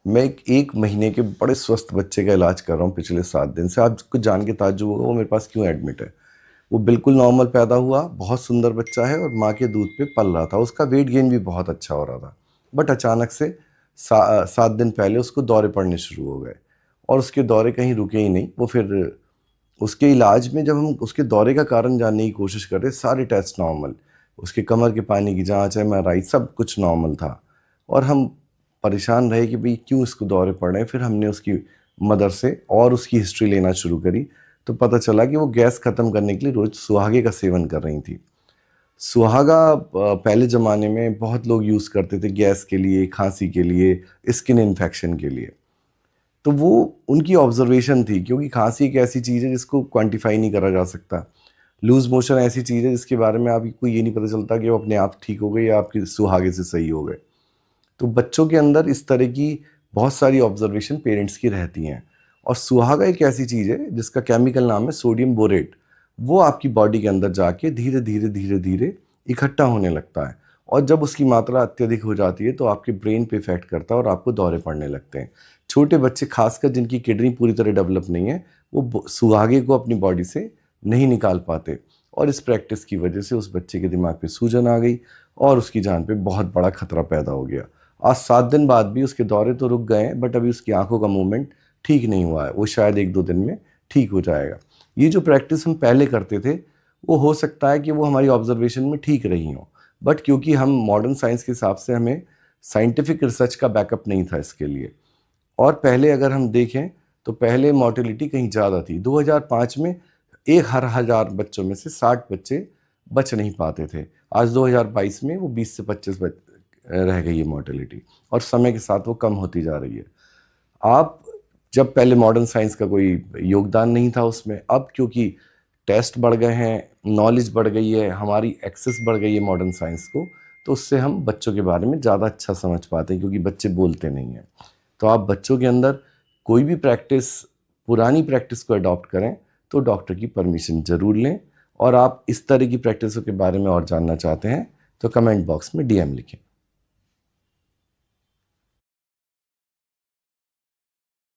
मैं एक महीने के बड़े स्वस्थ बच्चे का इलाज कर रहा हूँ पिछले 7 दिन से। आपको जान के ताज्जुब होगा वो मेरे पास क्यों एडमिट है। वो बिल्कुल नॉर्मल पैदा हुआ, बहुत सुंदर बच्चा है और माँ के दूध पे पल रहा था। उसका वेट गेन भी बहुत अच्छा हो रहा था, बट अचानक से 7 दिन पहले उसको दौरे पड़ने शुरू हो गए और उसके दौरे कहीं रुके ही नहीं। वो फिर उसके इलाज में जब हम उसके दौरे का कारण जानने की कोशिश कर रहे, सारे टेस्ट नॉर्मल, उसके कमर के पानी की जांच, एमआरआई, सब कुछ नॉर्मल था। और हम परेशान रहे कि भाई क्यों इसको दौरे पड़ रहे हैं। फिर हमने उसकी मदर से और उसकी हिस्ट्री लेना शुरू करी, तो पता चला कि वो गैस ख़त्म करने के लिए रोज़ सुहागे का सेवन कर रही थी। सुहागा पहले ज़माने में बहुत लोग यूज़ करते थे गैस के लिए, खांसी के लिए, स्किन इन्फेक्शन के लिए। तो वो उनकी ऑब्जर्वेशन थी, क्योंकि खांसी एक ऐसी चीज़ है जिसको क्वांटिफाई नहीं करा जा सकता। लूज़ मोशन ऐसी चीज़ है जिसके बारे में आपको ये नहीं पता चलता कि वो अपने आप ठीक हो गए या आपकी सुहागे से सही हो गए। तो बच्चों के अंदर इस तरह की बहुत सारी ऑब्जर्वेशन पेरेंट्स की रहती हैं। और सुहागा एक ऐसी चीज़ है जिसका केमिकल नाम है सोडियम बोरेट। वो आपकी बॉडी के अंदर जाके धीरे धीरे धीरे धीरे इकट्ठा होने लगता है, और जब उसकी मात्रा अत्यधिक हो जाती है तो आपके ब्रेन पे इफेक्ट करता है और आपको दौरे पड़ने लगते हैं। छोटे बच्चे खासकर जिनकी किडनी पूरी तरह डेवलप नहीं है, वो सुहागे को अपनी बॉडी से नहीं निकाल पाते, और इस प्रैक्टिस की वजह से उस बच्चे के दिमाग पे सूजन आ गई और उसकी जान पे बहुत बड़ा खतरा पैदा हो गया। आज 7 दिन बाद भी उसके दौरे तो रुक गए हैं, बट अभी उसकी आंखों का मूवमेंट ठीक नहीं हुआ है। वो शायद 1-2 दिन में ठीक हो जाएगा। ये जो प्रैक्टिस हम पहले करते थे, वो हो सकता है कि वो हमारी ऑब्जर्वेशन में ठीक रही हो, बट क्योंकि हम मॉडर्न साइंस के हिसाब से हमें साइंटिफिक रिसर्च का बैकअप नहीं था इसके लिए। और पहले अगर हम देखें तो पहले मॉर्टेलिटी कहीं ज़्यादा थी। 2005 में एक हर 1000 बच्चों में से 60 बच्चे बच नहीं पाते थे। आज 2022 में वो 20 से 25 रह गई है मॉर्टेलिटी, और समय के साथ वो कम होती जा रही है। आप जब पहले मॉडर्न साइंस का कोई योगदान नहीं था उसमें, अब क्योंकि टेस्ट बढ़ गए हैं, नॉलेज बढ़ गई है, हमारी एक्सेस बढ़ गई है मॉडर्न साइंस को, तो उससे हम बच्चों के बारे में ज़्यादा अच्छा समझ पाते हैं, क्योंकि बच्चे बोलते नहीं हैं। तो आप बच्चों के अंदर कोई भी प्रैक्टिस, पुरानी प्रैक्टिस को अडॉप्ट करें तो डॉक्टर की परमिशन ज़रूर लें। और आप इस तरह की प्रैक्टिसों के बारे में और जानना चाहते हैं तो कमेंट बॉक्स में डीएम लिखें।